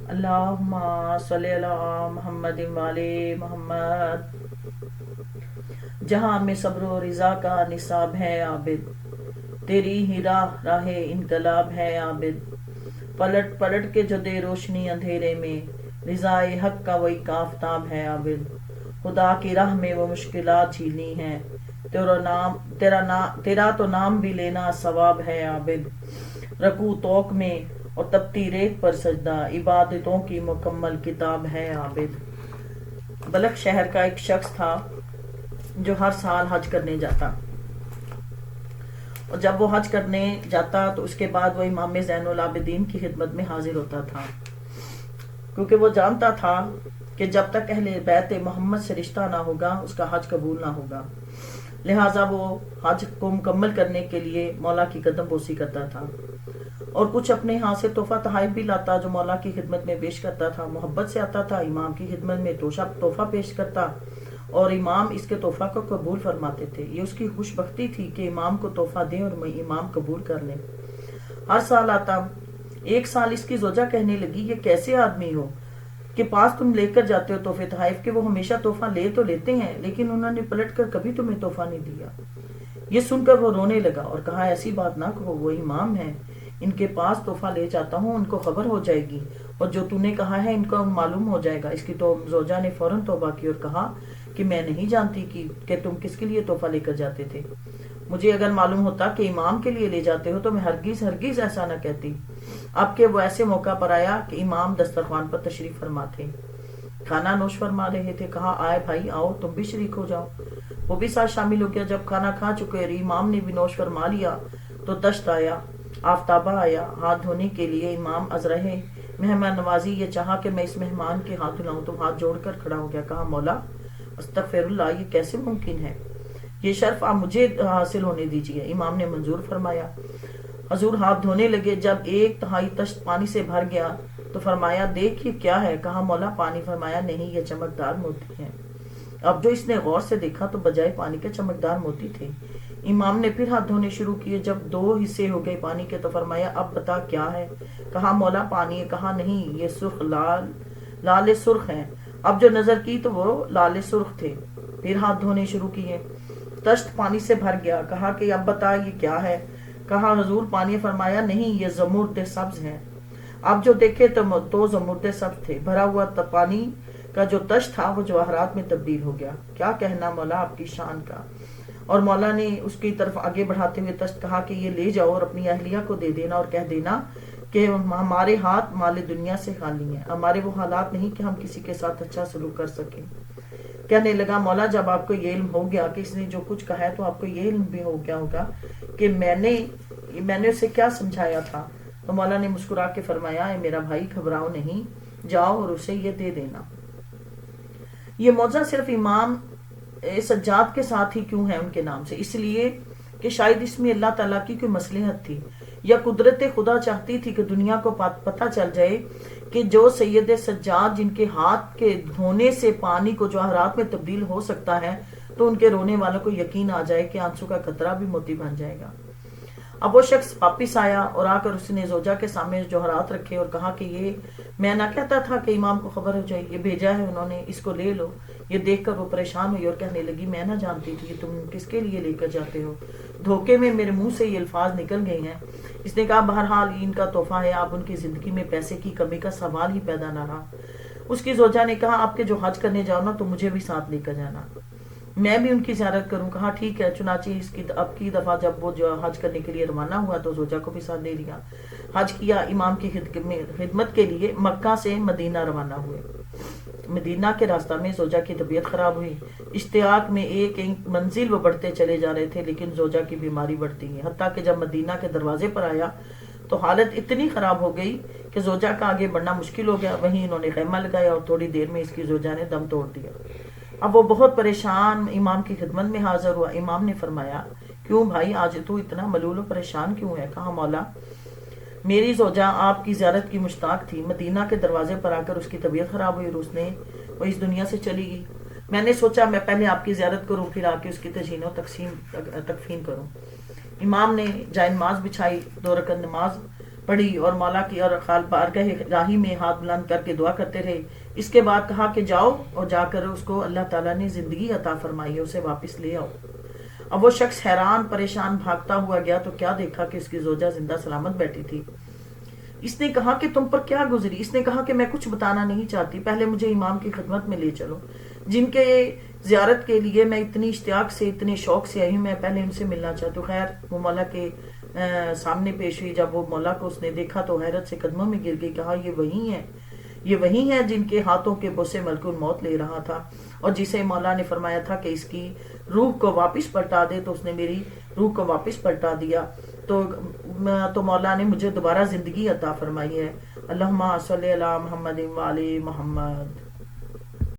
اللہم صلی علی محمد والے محمد۔ جہاں میں صبر و رضا کا نصاب ہے عابد، تیری ہی راہ انقلاب ہے عابد۔ پلٹ پلٹ کے جو دے روشنی اندھیرے میں، رضائے حق کا وہی آفتاب ہے عابد۔ خدا کی راہ میں وہ مشکلات جھیلنی ہے، تیرا تو نام بھی لینا ثواب ہے عابد۔ رکوع توق میں اور تپتی ریت پر سجدہ، عبادتوں کی مکمل کتاب ہے عابد۔ بلخ شہر کا ایک شخص تھا جو ہر سال حج کرنے جاتا، اور جب وہ حج کرنے جاتا تو اس کے بعد وہ امام زین العابدین کی خدمت میں حاضر ہوتا تھا، کیونکہ وہ جانتا تھا کہ جب تک اہل بیت محمد سے رشتہ نہ ہوگا اس کا حج قبول نہ ہوگا۔ لہٰذا وہ حج کو مکمل کرنے کے لیے مولا کی قدم بوسی کرتا تھا، اور کچھ اپنے ہاں سے تحفہ تحائف بھی لاتا جو مولا کی خدمت میں پیش کرتا تھا۔ محبت سے آتا تھا، امام کی خدمت میں تحفہ پیش کرتا، اور امام اس کے تحفہ کو قبول فرماتے تھے۔ یہ اس کی خوش بختی تھی کہ امام کو تحفہ دیں اور امام قبول کر لیں۔ ہر سال آتا۔ ایک سال اس کی زوجہ کہنے لگی، یہ کیسے آدمی ہو کہ پاس تم لے کر جاتے ہو تحفے تحائف کے؟ وہ ہمیشہ تحفہ لے تو لیتے ہیں، لیکن انہوں نے پلٹ کر کبھی تمہیں تحفہ نہیں دیا۔ یہ سن کر وہ رونے لگا اور کہا، ایسی بات نہ کہو، وہ امام ہیں، ان کے پاس تحفہ لے جاتا ہوں، ان کو خبر ہو جائے گی، اور جو تو نے کہا ہے ان کو معلوم ہو جائے گا۔ اس کی زوجہ نے فوراً توبہ کی اور کہا کہ میں نہیں جانتی کہ تم کس کے لیے تحفہ لے کر جاتے تھے۔ مجھے اگر معلوم ہوتا کہ امام کے لیے لے جاتے ہو تو میں ہرگز ایسا نہ کہتی۔ اب کہ وہ ایسے موقع پر آیا کہ امام دسترخوان پر تشریف فرما تھے، کھانا نوش فرما رہے تھے، کہا، آئے بھائی آؤ، تم بھی شریک ہو جاؤ۔ وہ بھی ساتھ شامل ہو گیا۔ جب کھانا کھا چکے اور امام نے بھی نوش فرما لیا تو دشت آیا، آفتابہ آیا ہاتھ دھونے کے لیے۔ امام از رہے مہمان نوازی یہ چاہا کہ میں اس مہمان کے ہاتھ دھلاؤں تو ہاتھ جوڑ کر کھڑا ہو گیا، کہا، مولا استغفر اللہ، یہ کیسے ممکن ہے؟ یہ شرف آپ مجھے حاصل ہونے دیجیے۔ امام نے منظور فرمایا۔ حضور ہاتھ دھونے لگے۔ جب ایک تہائی تشت پانی سے بھر گیا تو فرمایا، دیکھ یہ کیا ہے؟ کہا، مولا پانی۔ فرمایا، نہیں، یہ چمکدار موتی ہے۔ اب جو اس نے غور سے دیکھا تو بجائے پانی کے چمکدار موتی تھے۔ امام نے پھر ہاتھ دھونے شروع کیے۔ جب 2 حصے ہو گئے پانی کے تو فرمایا، اب بتا کیا ہے؟ کہا، مولا پانی ہے۔ کہا، نہیں، یہ سرخ لال سرخ ہیں۔ اب جو نظر کی تو وہ لال سرخ تھے۔ پھر ہاتھ دھونے شروع کیے۔ تشت پانی سے بھر گیا۔ کہا کہ اب بتا یہ کیا ہے؟ کہا، حضور پانی۔ فرمایا، نہیں، یہ زمرد سبز ہیں۔ اب جو دیکھے تو زمرد سبز تھے۔ بھرا ہوا پانی کا جو تشت تھا وہ جواہرات میں تبدیل ہو گیا۔ کیا کہنا مولا آپ کی شان کا؟ اور مولا نے اس کی طرف آگے بڑھاتے ہوئے تشت کہا کہ یہ لے جاؤ اور اپنی اہلیہ کو دے دینا، اور کہہ دینا کہ ہمارے ہاتھ مال دنیا سے خالی ہیں، ہمارے وہ حالات نہیں کہ ہم کسی کے ساتھ اچھا سلوک کر سکیں۔ کہنے لگا، مولا جب آپ کو یہ علم ہو گیا کہ اس نے جو کچھ کہا ہے تو آپ کو یہ علم بھی ہو گیا ہوگا کہ میں نے اسے کیا سمجھایا تھا۔ تو مولا نے مسکرا کے فرمایا، اے میرا بھائی گھبراؤ نہیں، جاؤ اور اسے یہ دے دینا۔ یہ معجزہ صرف امام سجاد کے ساتھ ہی کیوں ہے ان کے نام سے؟ اس لیے کہ شاید اس میں اللہ تعالیٰ کی کوئی مصلحت تھی، یا قدرت خدا چاہتی تھی کہ دنیا کو پتہ چل جائے کہ جو سید سجاد جن کے ہاتھ کے دھونے سے پانی کو جواہرات میں تبدیل ہو سکتا ہے، تو ان کے رونے والوں کو یقین آ جائے کہ آنسو کا قطرہ بھی موتی بن جائے گا۔ اب وہ شخص واپس آیا اور آ کر اس نے زوجہ کے سامنے جوہرات رکھے اور کہا کہ یہ میں نہ کہتا تھا کہ امام کو خبر ہو جائے، یہ بھیجا ہے انہوں نے، اس کو لے لو۔ یہ دیکھ کر وہ پریشان ہوئی اور کہنے لگی، میں نہ جانتی تھی، یہ تم کس کے لیے لے کر جاتے ہو؟ دھوکے میں میرے منہ سے یہ الفاظ نکل گئے ہیں۔ اس نے کہا، بہرحال ان کا تحفہ ہے، آپ ان کی زندگی میں پیسے کی کمی کا سوال ہی پیدا نہ رہا۔ اس کی زوجہ نے کہا، آپ کے جو حج کرنے جاؤ نا تو مجھے بھی ساتھ لے کر جانا، میں بھی ان کی زیارت کروں۔ کہا، ٹھیک ہے۔ چنانچہ اس کی اب کی دفعہ جب وہ جو حج کرنے کے لیے روانہ ہوا تو زوجہ کو بھی ساتھ لے لیا۔ حج کیا، امام کی خدمت کے لیے مکہ سے مدینہ روانہ ہوئے۔ مدینہ کے راستہ میں زوجہ کی طبیعت خراب ہوئی۔ اشتیاق میں ایک منزل وہ بڑھتے چلے جا رہے تھے، لیکن زوجہ کی بیماری بڑھتی ہے، حتیٰ کہ جب مدینہ کے دروازے پر آیا تو حالت اتنی خراب ہو گئی کہ زوجہ کا آگے بڑھنا مشکل ہو گیا۔ وہیں انہوں نے خیمہ لگایا اور تھوڑی دیر میں اس کی زوجہ نے دم توڑ دیا۔ اب وہ بہت پریشان امام کی خدمت میں حاضر ہوا۔ امام نے فرمایا، کیوں بھائی آج تو اتنا ملول و پریشان کیوں ہے؟ کہا، مولا میری زوجہ آپ کی زیارت کی مشتاق تھی، مدینہ کے دروازے پر آ کر اس کی طبیعت خراب ہوئی اور وہ اس دنیا سے چلی گئی۔ میں نے سوچا میں پہلے آپ کی زیارت کروں، پھر آ کے اس کی تجہین و تکفین کروں۔ امام نے جائے نماز بچھائی، 2 رکعت نماز پڑھی اور مولا کی اور بارگاہ الہی میں ہاتھ بلند کر کے دعا کرتے رہے. اس کے بعد کہا کہ جاؤ اور جا کر اس کو اللہ تعالیٰ نے زندگی عطا فرمائی ہے، اسے واپس لے آؤ. اب وہ شخص حیران پریشان بھاگتا ہوا گیا تو کیا دیکھا کہ اس کی زوجہ زندہ سلامت بیٹھی تھی. اس نے کہا کہ تم پر کیا گزری؟ اس نے کہا کہ میں کچھ بتانا نہیں چاہتی، پہلے مجھے امام کی خدمت میں لے چلو، جن کے زیارت کے لیے میں اتنی اشتیاق سے اتنے شوق سے آئی ہوں، میں پہلے ان سے ملنا چاہتی ہوں. خیر وہ مولا کے سامنے پیش ہوئی. جب وہ مولا کو اس نے دیکھا تو حیرت سے قدموں میں گر گئی. کہا یہ وہی ہے جن کے ہاتھوں کے بوسے ملک الموت لے رہا تھا اور جسے مولا نے فرمایا تھا کہ اس کی روح کو واپس پلٹا دے، تو اس نے میری روح کو واپس پلٹا دیا. تو مولا نے مجھے دوبارہ زندگی عطا فرمائی ہے. اللہم صلی علی محمد و علی محمد.